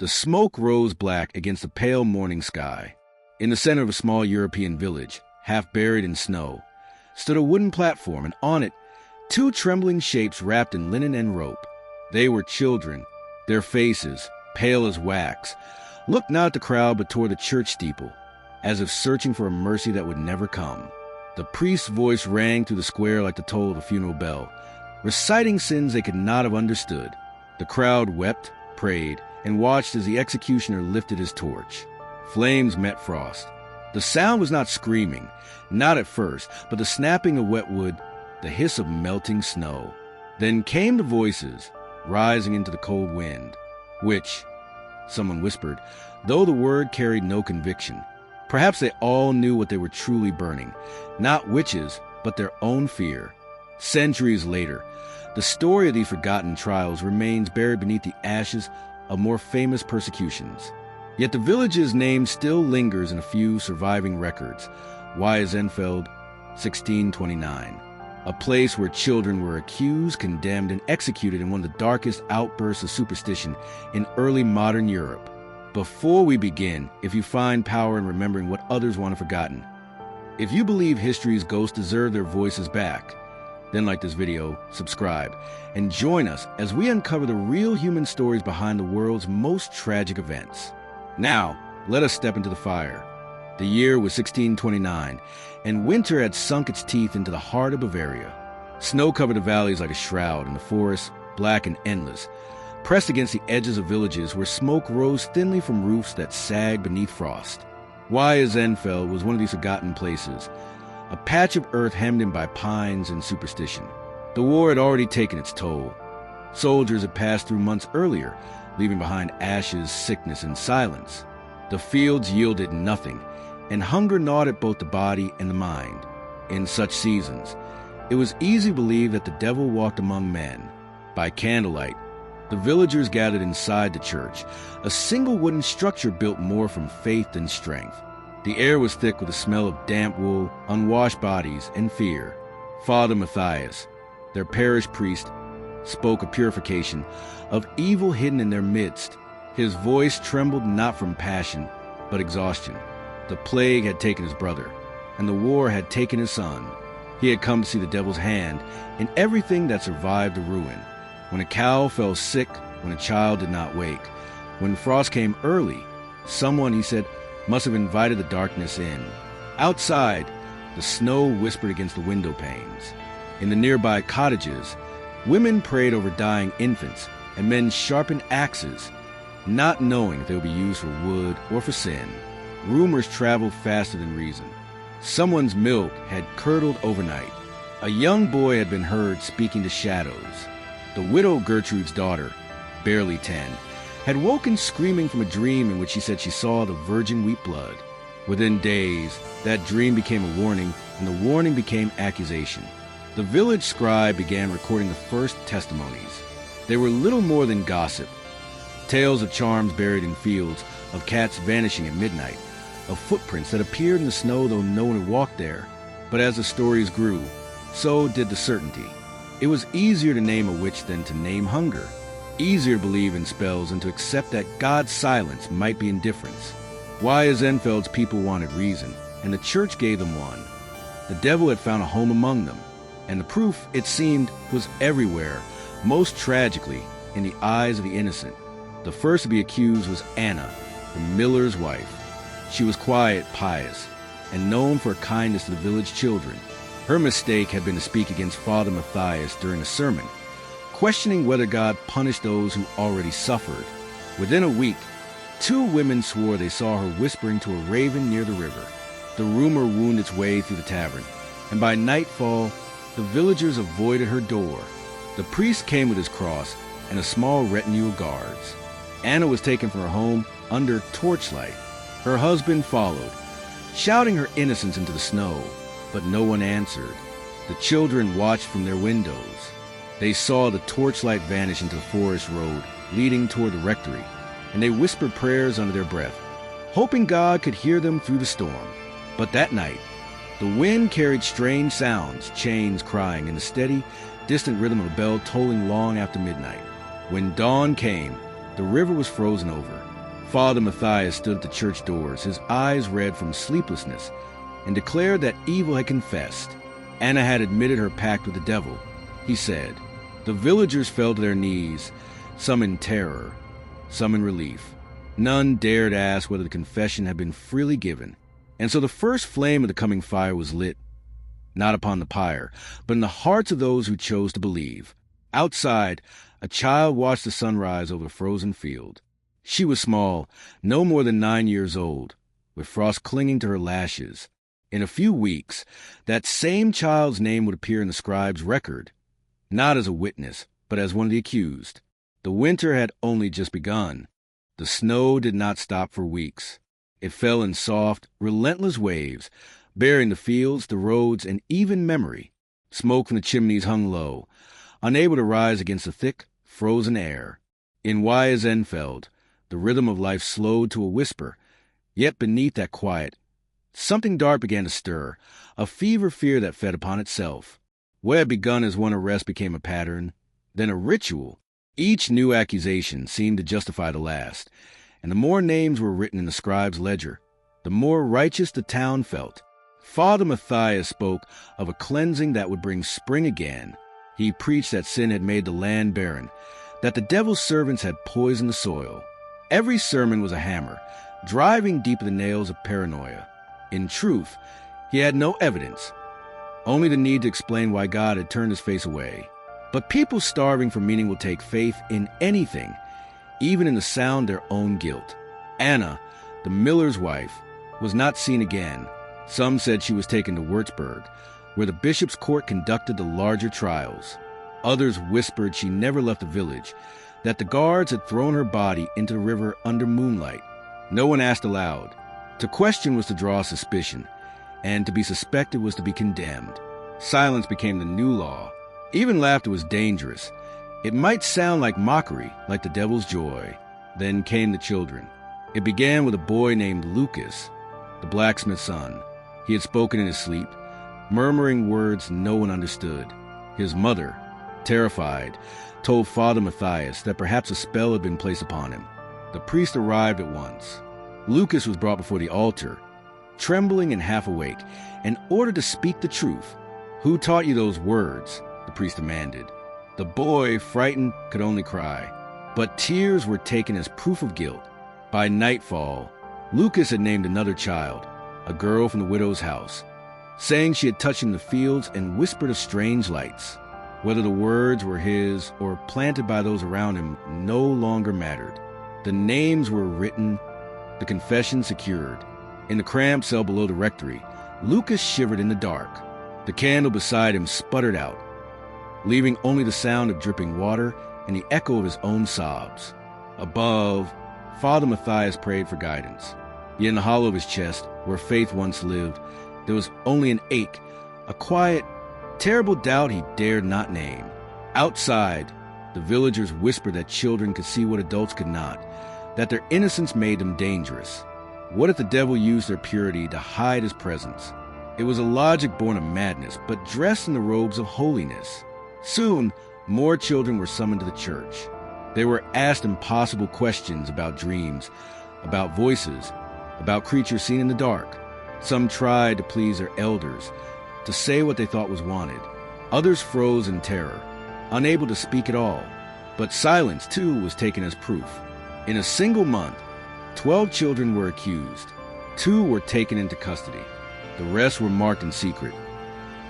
The smoke rose black against the pale morning sky. In the center of a small European village, half buried in snow, stood a wooden platform, and on it, two trembling shapes wrapped in linen and rope. They were children. Their faces, pale as wax, looked not at the crowd but toward the church steeple, as if searching for a mercy that would never come. The priest's voice rang through the square like the toll of a funeral bell, reciting sins they could not have understood. The crowd wept, prayed, and watched as the executioner lifted his torch. Flames met frost. The sound was not screaming, not at first, but the snapping of wet wood, the hiss of melting snow. Then came the voices, rising into the cold wind, which, someone whispered, though the word carried no conviction. Perhaps they all knew what they were truly burning, not witches, but their own fear. Centuries later, the story of these forgotten trials remains buried beneath the ashes of more famous persecutions. Yet the village's name still lingers in a few surviving records. Wiesenfeld, 1629. A place where children were accused, condemned, and executed in one of the darkest outbursts of superstition in early modern Europe. Before we begin, if you find power in remembering what others want forgotten, if you believe history's ghosts deserve their voices back, then like this video, subscribe, and join us as we uncover the real human stories behind the world's most tragic events. Now, let us step into the fire. The year was 1629, and winter had sunk its teeth into the heart of Bavaria. Snow covered the valleys like a shroud, and the forests, black and endless, pressed against the edges of villages where smoke rose thinly from roofs that sagged beneath frost. Wiesenfeld was one of these forgotten places, a patch of earth hemmed in by pines and superstition. The war had already taken its toll. Soldiers had passed through months earlier, leaving behind ashes, sickness, and silence. The fields yielded nothing, and hunger gnawed at both the body and the mind. In such seasons, it was easy to believe that the devil walked among men. By candlelight, the villagers gathered inside the church, a single wooden structure built more from faith than strength. The air was thick with the smell of damp wool, unwashed bodies, and fear. Father Matthias, their parish priest, spoke of purification, of evil hidden in their midst. His voice trembled not from passion, but exhaustion. The plague had taken his brother, and the war had taken his son. He had come to see the devil's hand in everything that survived the ruin. When a cow fell sick, when a child did not wake, when frost came early, someone, he said, must have invited the darkness in. Outside, the snow whispered against the window panes. In the nearby cottages, women prayed over dying infants, and men sharpened axes, not knowing if they would be used for wood or for sin. Rumors traveled faster than reason. Someone's milk had curdled overnight. A young boy had been heard speaking to shadows. The widow Gertrude's daughter, barely 10, had woken screaming from a dream in which she said she saw the virgin weep blood. Within days, that dream became a warning, and the warning became accusation. The village scribe began recording the first testimonies. They were little more than gossip. Tales of charms buried in fields, of cats vanishing at midnight, of footprints that appeared in the snow though no one had walked there. But as the stories grew, so did the certainty. It was easier to name a witch than to name hunger. Easier to believe in spells than to accept that God's silence might be indifference. Wiesenfeld's people wanted reason, and the church gave them one. The devil had found a home among them, and the proof, it seemed, was everywhere, most tragically in the eyes of the innocent. The first to be accused was Anna, the miller's wife. She was quiet, pious, and known for her kindness to the village children. Her mistake had been to speak against Father Matthias during a sermon, questioning whether God punished those who already suffered. Within a week, 2 women swore they saw her whispering to a raven near the river. The rumor wound its way through the tavern, and by nightfall, the villagers avoided her door. The priest came with his cross and a small retinue of guards. Anna was taken from her home under torchlight. Her husband followed, shouting her innocence into the snow, but no one answered. The children watched from their windows. They saw the torchlight vanish into the forest road leading toward the rectory, and they whispered prayers under their breath, hoping God could hear them through the storm. But that night, the wind carried strange sounds, chains crying, and the steady, distant rhythm of a bell tolling long after midnight. When dawn came, the The river was frozen over. Father Matthias stood at the church doors, his eyes red from sleeplessness, and declared that evil had confessed. Anna had admitted her pact with the devil, he said. The villagers fell to their knees, some in terror, some in relief. None dared ask whether the confession had been freely given. And so the first flame of the coming fire was lit, not upon the pyre, but in the hearts of those who chose to believe. Outside, a child watched the sunrise over a frozen field. She was small, no more than 9 years old, with frost clinging to her lashes. In a few weeks, that same child's name would appear in the scribe's record, not as a witness, but as one of the accused. The winter had only just begun. The snow did not stop for weeks. It fell in soft, relentless waves, burying the fields, the roads, and even memory. Smoke from the chimneys hung low, unable to rise against the thick, frozen air. In Wiesenfeld, the rhythm of life slowed to a whisper, yet beneath that quiet, something dark began to stir, a fever fear that fed upon itself. What had begun as one arrest became a pattern, then a ritual. Each new accusation seemed to justify the last, and the more names were written in the scribe's ledger, the more righteous the town felt. Father Matthias spoke of a cleansing that would bring spring again. He preached that sin had made the land barren, that the devil's servants had poisoned the soil. Every sermon was a hammer, driving deep the nails of paranoia. In truth, he had no evidence, only the need to explain why God had turned his face away. But people starving for meaning will take faith in anything, even in the sound of their own guilt. Anna, the miller's wife, was not seen again. Some said she was taken to Würzburg, where the bishop's court conducted the larger trials. Others whispered she never left the village, that the guards had thrown her body into the river under moonlight. No one asked aloud. To question was to draw suspicion, and to be suspected was to be condemned. Silence became the new law. Even laughter was dangerous. It might sound like mockery, like the devil's joy. Then came the children. It began with a boy named Lucas, the blacksmith's son. He had spoken in his sleep, murmuring words no one understood. His mother, terrified, told Father Matthias that perhaps a spell had been placed upon him. The priest arrived at once. Lucas was brought before the altar, trembling and half awake, and ordered to speak the truth. "Who taught you those words?" the priest demanded. The boy, frightened, could only cry, but tears were taken as proof of guilt. By nightfall, Lucas had named another child, a girl from the widow's house, saying she had touched him in the fields and whispered of strange lights. Whether the words were his or planted by those around him no longer mattered. The names were written, the confession secured. In the cramped cell below the rectory, Lucas shivered in the dark. The candle beside him sputtered out, leaving only the sound of dripping water and the echo of his own sobs. Above, Father Matthias prayed for guidance. Yet in the hollow of his chest, where faith once lived, there was only an ache, a quiet, terrible doubt he dared not name. Outside, the villagers whispered that children could see what adults could not, that their innocence made them dangerous. What if the devil used their purity to hide his presence? It was a logic born of madness, but dressed in the robes of holiness. Soon, more children were summoned to the church. They were asked impossible questions about dreams, about voices, about creatures seen in the dark. Some tried to please their elders, to say what they thought was wanted. Others froze in terror, unable to speak at all. But silence, too, was taken as proof. In a single month, 12 children were accused. 2 were taken into custody. The rest were marked in secret.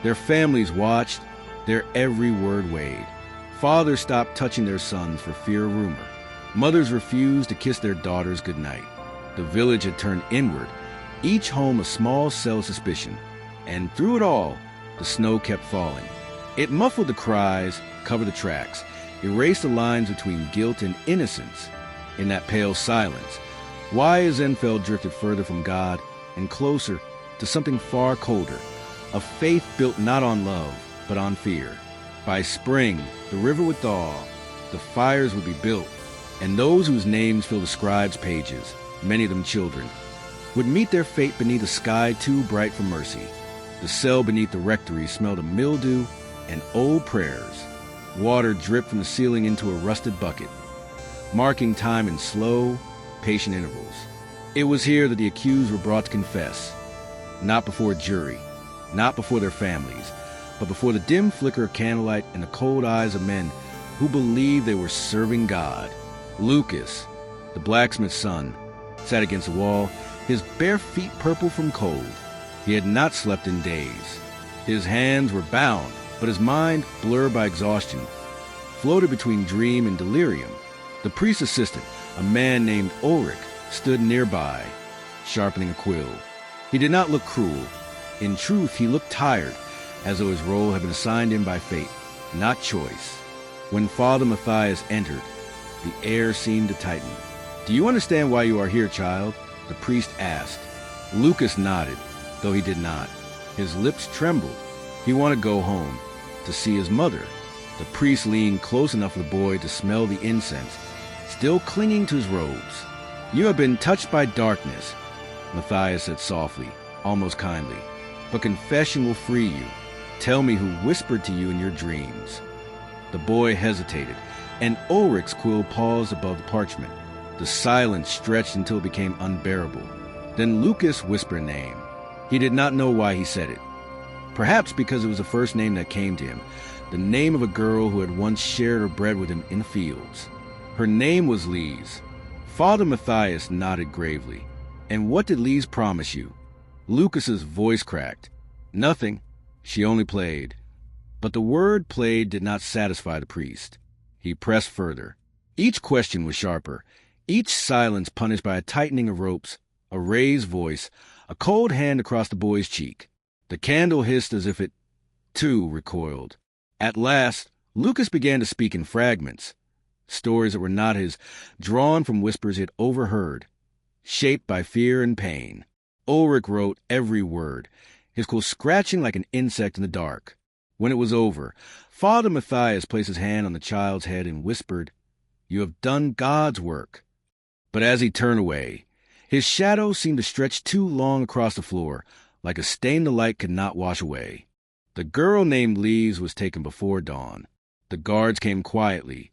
Their families watched, their every word weighed. Fathers stopped touching their sons for fear of rumor. Mothers refused to kiss their daughters goodnight. The village had turned inward, each home a small cell of suspicion. And through it all, the snow kept falling. It muffled the cries, covered the tracks, erased the lines between guilt and innocence. In that pale silence, Wiesenfeld drifted further from God and closer to something far colder, a faith built not on love, but on fear. By spring, the river would thaw, the fires would be built, and those whose names fill the scribes' pages, many of them children, would meet their fate beneath a sky too bright for mercy. The cell beneath the rectory smelled of mildew and old prayers. Water dripped from the ceiling into a rusted bucket. marking time in slow, patient intervals. It was here that the accused were brought to confess, not before a jury, not before their families, but before the dim flicker of candlelight and the cold eyes of men who believed they were serving God. Lucas, the blacksmith's son, sat against the wall, his bare feet purple from cold. He had not slept in days. His hands were bound, but his mind, blurred by exhaustion, floated between dream and delirium. The priest's assistant, a man named Ulrich, stood nearby, sharpening a quill. He did not look cruel. In truth, he looked tired, as though his role had been assigned him by fate, not choice. When Father Matthias entered, the air seemed to tighten. "Do you understand why you are here, child?" the priest asked. Lucas nodded, though he did not. His lips trembled. He wanted to go home, to see his mother. The priest leaned close enough for the boy to smell the incense, still clinging to his robes. "You have been touched by darkness," Matthias said softly, almost kindly. "But confession will free you. Tell me who whispered to you in your dreams." The boy hesitated, and Ulrich's quill paused above the parchment. The silence stretched until it became unbearable. Then Lucas whispered a name. He did not know why he said it. Perhaps because it was the first name that came to him, the name of a girl who had once shared her bread with him in the fields. Her name was Lise. Father Matthias nodded gravely. "And what did Lise promise you?" Lucas's voice cracked. "Nothing. She only played." But the word "played" did not satisfy the priest. He pressed further. Each question was sharper, each silence punished by a tightening of ropes, a raised voice, a cold hand across the boy's cheek. The candle hissed as if it, too, recoiled. At last, Lucas began to speak in fragments, stories that were not his, drawn from whispers he had overheard, shaped by fear and pain. Ulrich wrote every word, his quill scratching like an insect in the dark. When it was over, Father Matthias placed his hand on the child's head and whispered, "You have done God's work." But as he turned away, his shadow seemed to stretch too long across the floor, like a stain the light could not wash away. The girl named Lise was taken before dawn. The guards came quietly,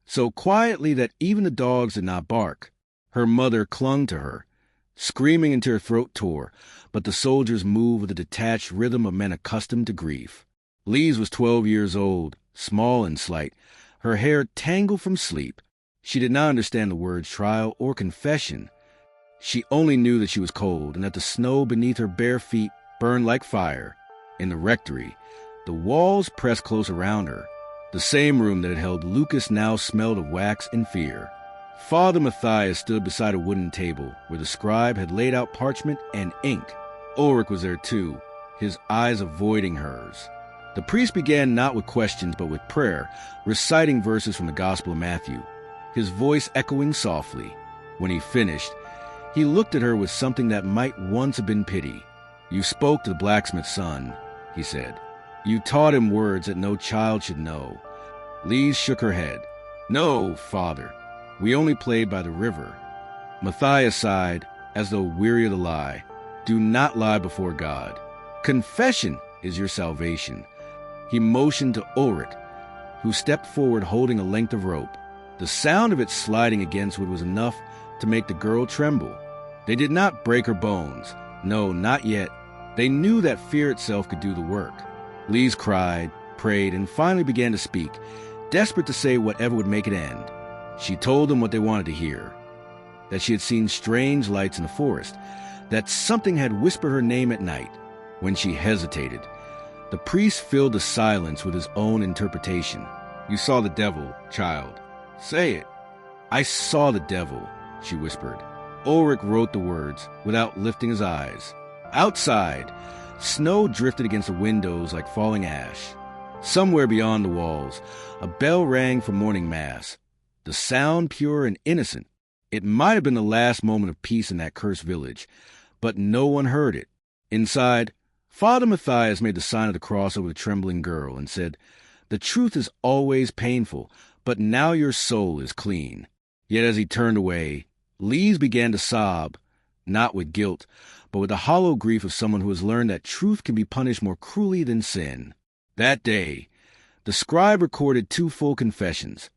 so quietly that even the dogs did not bark. Her mother clung to her, screaming until her throat tore, but the soldiers moved with the detached rhythm of men accustomed to grief. Lise was 12 years old, small and slight, her hair tangled from sleep. She did not understand the words trial or confession. She only knew that she was cold and that the snow beneath her bare feet burned like fire. In the rectory, the walls pressed close around her. The same room that had held Lucas now smelled of wax and fear. Father Matthias stood beside a wooden table where the scribe had laid out parchment and ink. Ulrich was there too, his eyes avoiding hers. The priest began not with questions but with prayer, reciting verses from the Gospel of Matthew, his voice echoing softly. When he finished, he looked at her with something that might once have been pity. "You spoke to the blacksmith's son," he said. "You taught him words that no child should know." Lise shook her head. "No, Father. We only played by the river." Matthias sighed, as though weary of the lie. "Do not lie before God. Confession is your salvation." He motioned to Ulrich, who stepped forward holding a length of rope. The sound of it sliding against wood was enough to make the girl tremble. They did not break her bones. No, not yet. They knew that fear itself could do the work. Lise cried, prayed, and finally began to speak, desperate to say whatever would make it end. She told them what they wanted to hear, that she had seen strange lights in the forest, that something had whispered her name at night. When she hesitated, the priest filled the silence with his own interpretation. "You saw the devil, child. Say it." "I saw the devil," she whispered. Ulrich wrote the words without lifting his eyes. Outside, snow drifted against the windows like falling ash. Somewhere beyond the walls, a bell rang for morning mass, the sound pure and innocent. It might have been the last moment of peace in that cursed village, but no one heard it. Inside, Father Matthias made the sign of the cross over the trembling girl and said, "The truth is always painful, but now your soul is clean." Yet as he turned away, Lise began to sob, not with guilt, but with the hollow grief of someone who has learned that truth can be punished more cruelly than sin. That day, the scribe recorded 2 full confessions,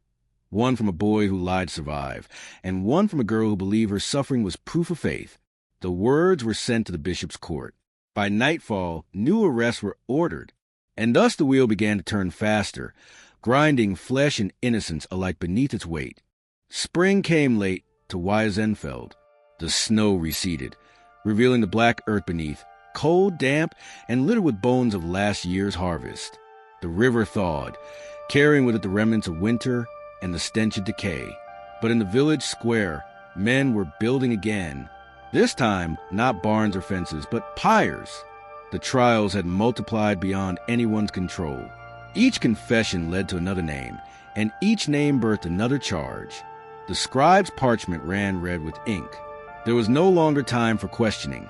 one from a boy who lied to survive, and one from a girl who believed her suffering was proof of faith. The words were sent to the bishop's court. By nightfall, new arrests were ordered, and thus the wheel began to turn faster, grinding flesh and innocence alike beneath its weight. Spring came late to Wiesenfeld. The snow receded, revealing the black earth beneath, cold, damp, and littered with bones of last year's harvest. The river thawed, carrying with it the remnants of winter and the stench of decay. But in the village square, men were building again. This time, not barns or fences, but pyres. The trials had multiplied beyond anyone's control. Each confession led to another name, and each name birthed another charge. The scribe's parchment ran red with ink. There was no longer time for questioning.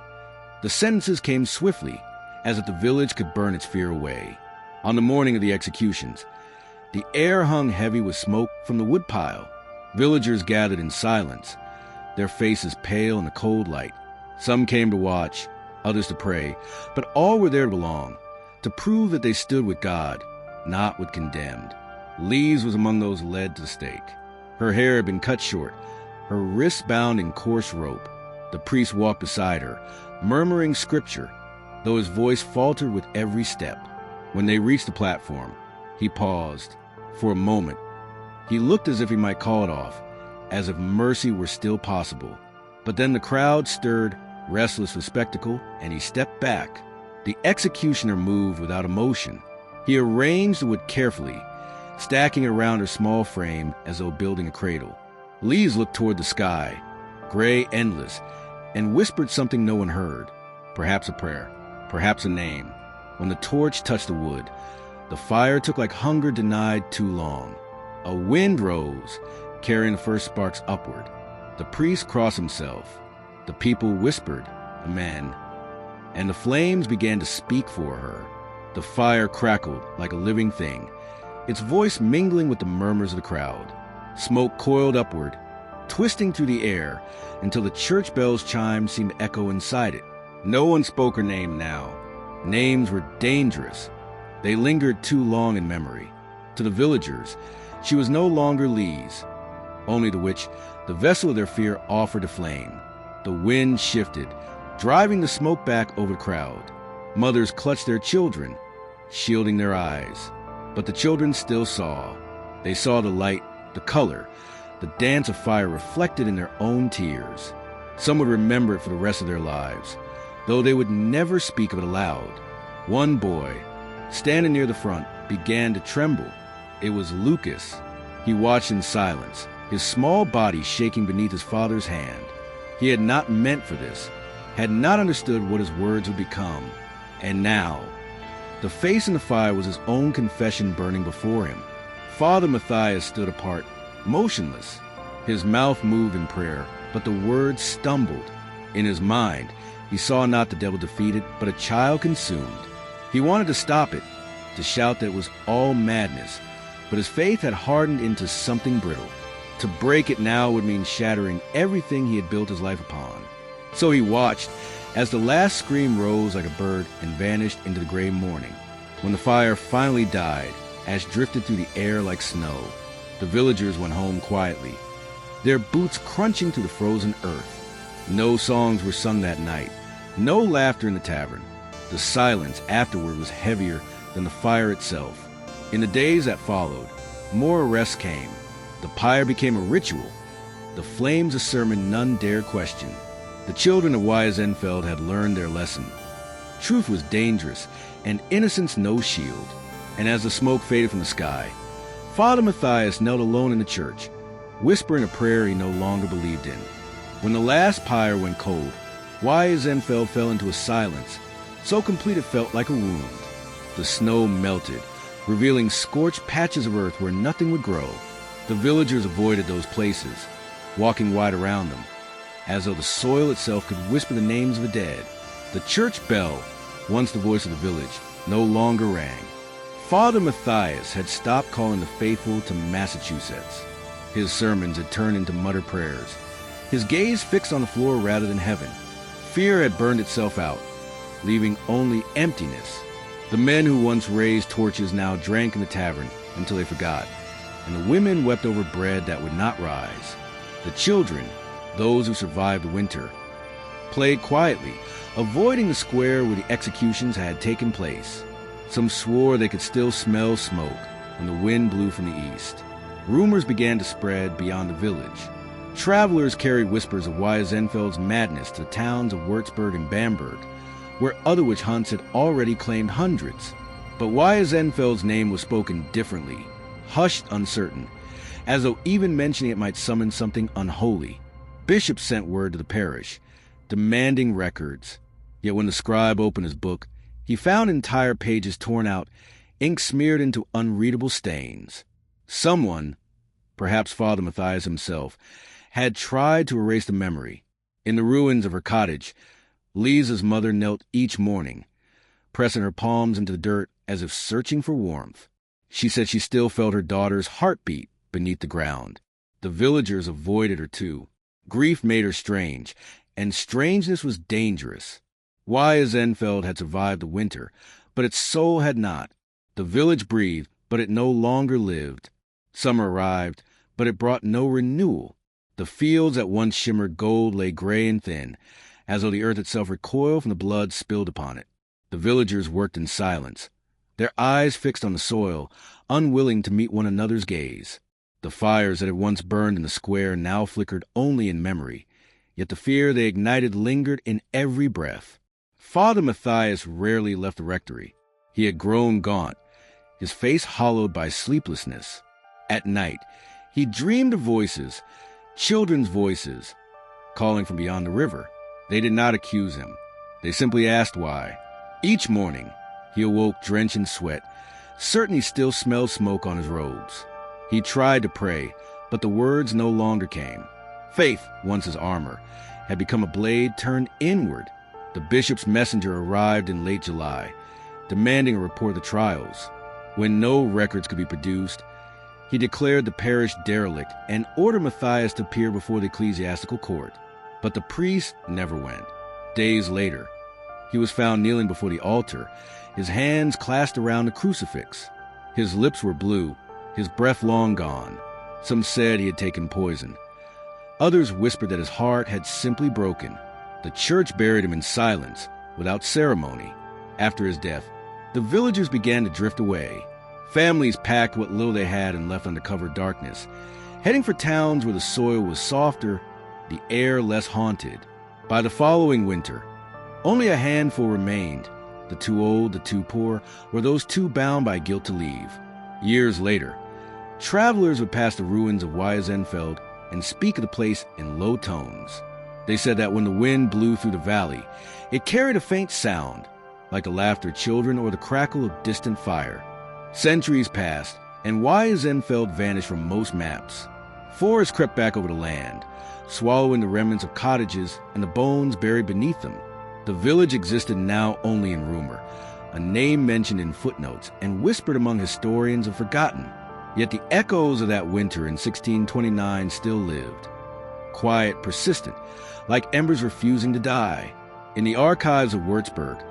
The sentences came swiftly, as if the village could burn its fear away. On the morning of the executions, the air hung heavy with smoke from the woodpile. Villagers gathered in silence, their faces pale in the cold light. Some came to watch, others to pray, but all were there to belong, to prove that they stood with God, not with condemned. Lise was among those led to the stake. Her hair had been cut short, her wrists bound in coarse rope. The priest walked beside her, murmuring scripture, though his voice faltered with every step. When they reached the platform, he paused. For a moment, he looked as if he might call it off, as if mercy were still possible. But then the crowd stirred, restless with spectacle, and he stepped back. The executioner moved without emotion. He arranged the wood carefully, stacking it around her small frame as though building a cradle. Lise looked toward the sky, gray, endless, and whispered something no one heard. Perhaps a prayer, perhaps a name. When the torch touched the wood, the fire took like hunger denied too long. A wind rose, carrying the first sparks upward. The priest crossed himself. The people whispered, "Amen." And the flames began to speak for her. The fire crackled like a living thing, its voice mingling with the murmurs of the crowd. Smoke coiled upward, twisting through the air, until the church bell's chime seemed to echo inside it. No one spoke her name now. Names were dangerous. They lingered too long in memory. To the villagers, she was no longer Lise, only the which the vessel of their fear offered to flame. The wind shifted, driving the smoke back over the crowd. Mothers clutched their children, shielding their eyes. But the children still saw. They saw the light, the color, the dance of fire reflected in their own tears. Some would remember it for the rest of their lives, though they would never speak of it aloud. One boy, standing near the front, began to tremble. It was Lucas. He watched in silence, his small body shaking beneath his father's hand. He had not meant for this, had not understood what his words would become. And now, the face in the fire was his own confession burning before him. Father Matthias stood apart, motionless. His mouth moved in prayer, but the words stumbled. In his mind, he saw not the devil defeated, but a child consumed. He wanted to stop it, to shout that it was all madness, but his faith had hardened into something brittle. To break it now would mean shattering everything he had built his life upon. So he watched as the last scream rose like a bird and vanished into the gray morning. When the fire finally died, ash drifted through the air like snow. The villagers went home quietly, their boots crunching through the frozen earth. No songs were sung that night, no laughter in the tavern. The silence afterward was heavier than the fire itself. In the days that followed, more arrests came. The pyre became a ritual, the flames a sermon none dared question. The children of Wiesenfeld had learned their lesson. Truth was dangerous, and innocence no shield. And as the smoke faded from the sky, Father Matthias knelt alone in the church, whispering a prayer he no longer believed in. When the last pyre went cold, Wiesenfeld fell into a silence, so complete it felt like a wound. The snow melted, revealing scorched patches of earth where nothing would grow. The villagers avoided those places, walking wide around them, as though the soil itself could whisper the names of the dead. The church bell, once the voice of the village, no longer rang. Father Matthias had stopped calling the faithful to Massachusetts. His sermons had turned into muttered prayers, his gaze fixed on the floor rather than heaven. Fear had burned itself out, leaving only emptiness. The men who once raised torches now drank in the tavern until they forgot. and the women wept over bread that would not rise. The children, those who survived the winter, played quietly, avoiding the square where the executions had taken place. Some swore they could still smell smoke when the wind blew from the east. Rumors began to spread beyond the village. Travelers carried whispers of Wiesenfeld's madness to the towns of Würzburg and Bamberg, where other witch hunts had already claimed hundreds. But Wiesenfeld's name was spoken differently, hushed uncertain, as though even mentioning it might summon something unholy. Bishops sent word to the parish, demanding records. Yet when the scribe opened his book, he found entire pages torn out, ink smeared into unreadable stains. Someone, perhaps Father Matthias himself, had tried to erase the memory. In the ruins of her cottage, Lisa's mother knelt each morning, pressing her palms into the dirt as if searching for warmth. She said she still felt her daughter's heartbeat beneath the ground. The villagers avoided her too. Grief made her strange, and strangeness was dangerous. Wiesenfeld had survived the winter, but its soul had not. The village breathed, but it no longer lived. Summer arrived, but it brought no renewal. The fields that once shimmered gold lay gray and thin, as though the earth itself recoiled from the blood spilled upon it. The villagers worked in silence, their eyes fixed on the soil, unwilling to meet one another's gaze. The fires that had once burned in the square now flickered only in memory, yet the fear they ignited lingered in every breath. Father Matthias rarely left the rectory. He had grown gaunt, his face hollowed by sleeplessness. At night, he dreamed of voices, children's voices, calling from beyond the river. They did not accuse him. They simply asked why. Each morning, he awoke drenched in sweat, certain he still smelled smoke on his robes. He tried to pray, but the words no longer came. Faith, once his armor, had become a blade turned inward. The bishop's messenger arrived in late July, demanding a report of the trials. When no records could be produced, he declared the parish derelict and ordered Matthias to appear before the ecclesiastical court. But the priest never went. Days later, he was found kneeling before the altar, his hands clasped around the crucifix. His lips were blue, his breath long gone. Some said he had taken poison. Others whispered that his heart had simply broken. The church buried him in silence, without ceremony. After his death, the villagers began to drift away. Families packed what little they had and left under cover of darkness, heading for towns where the soil was softer, the air less haunted. By the following winter, only a handful remained, the too old, the too poor, or those too bound by guilt to leave. Years later, travelers would pass the ruins of Wiesenfeld and speak of the place in low tones. They said that when the wind blew through the valley, it carried a faint sound, like the laughter of children or the crackle of distant fire. Centuries passed, and Wiesenfeld vanished from most maps. Forests crept back over the land, swallowing the remnants of cottages and the bones buried beneath them. The village existed now only in rumor, a name mentioned in footnotes and whispered among historians and forgotten. Yet the echoes of that winter in 1629 still lived. Quiet, persistent, like embers refusing to die. In the archives of Würzburg,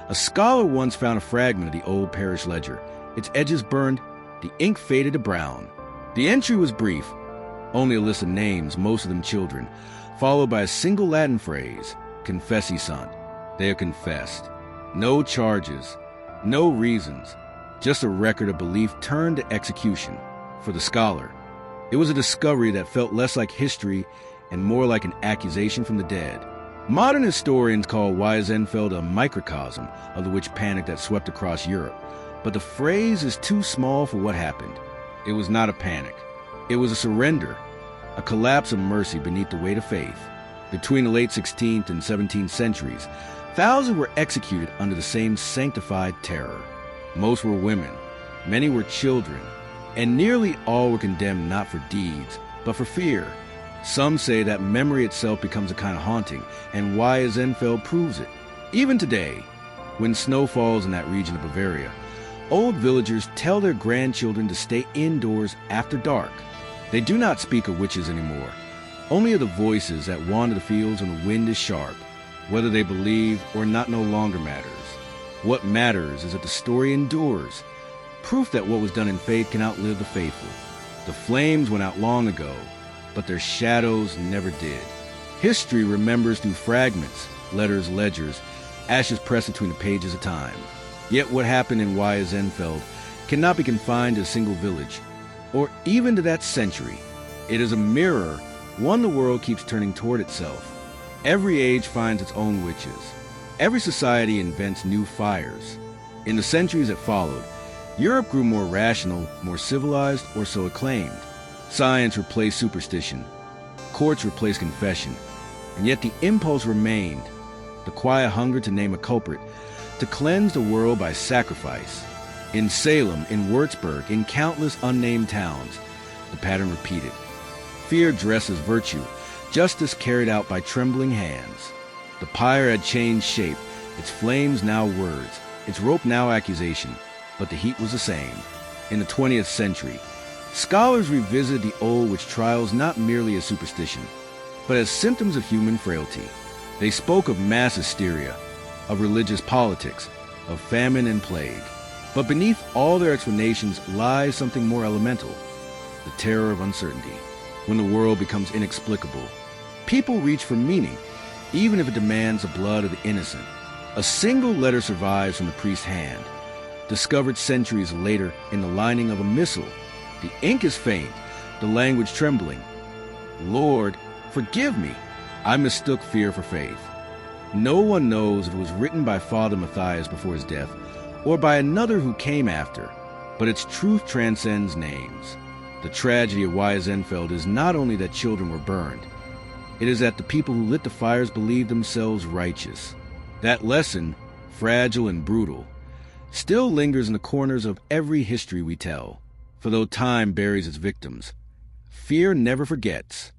a scholar once found a fragment of the old parish ledger. Its edges burned, the ink faded to brown. The entry was brief, only a list of names, most of them children, followed by a single Latin phrase, confessi sunt. They have confessed. No charges, no reasons, just a record of belief turned to execution. For the scholar, it was a discovery that felt less like history and more like an accusation from the dead. Modern historians call Wiesenfeld a microcosm of the witch panic that swept across Europe, but the phrase is too small for what happened. It was not a panic. It was a surrender, a collapse of mercy beneath the weight of faith. Between the late 16th and 17th centuries, thousands were executed under the same sanctified terror. Most were women, many were children, and nearly all were condemned not for deeds, but for fear. Some say that memory itself becomes a kind of haunting, and Wiesenfeld proves it. Even today, when snow falls in that region of Bavaria, old villagers tell their grandchildren to stay indoors after dark. They do not speak of witches anymore, only of the voices that wander the fields when the wind is sharp. Whether they believe or not no longer matters. What matters is that the story endures, proof that what was done in faith can outlive the faithful. The flames went out long ago, but their shadows never did. History remembers through fragments, letters, ledgers, ashes pressed between the pages of time. Yet what happened in Wiesenfeld cannot be confined to a single village, or even to that century. It is a mirror, one the world keeps turning toward itself. Every age finds its own witches. Every society invents new fires. In the centuries that followed, Europe grew more rational, more civilized, or so it claimed. Science replaced superstition. Courts replaced confession. And yet the impulse remained, the quiet hunger to name a culprit, to cleanse the world by sacrifice. In Salem, in Würzburg, in countless unnamed towns, the pattern repeated. Fear dressed as virtue, justice carried out by trembling hands. The pyre had changed shape, its flames now words, its rope now accusation, but the heat was the same. In the 20th century, scholars revisited the old witch trials not merely as superstition, but as symptoms of human frailty. They spoke of mass hysteria, of religious politics, of famine and plague. But beneath all their explanations lies something more elemental, the terror of uncertainty. When the world becomes inexplicable, people reach for meaning, even if it demands the blood of the innocent. A single letter survives from the priest's hand, discovered centuries later in the lining of a missal. The ink is faint, the language trembling. Lord, forgive me. I mistook fear for faith. No one knows if it was written by Father Matthias before his death or by another who came after, but its truth transcends names. The tragedy of Wiesenfeld is not only that children were burned, it is that the people who lit the fires believed themselves righteous. That lesson, fragile and brutal, still lingers in the corners of every history we tell. For though time buries its victims, fear never forgets.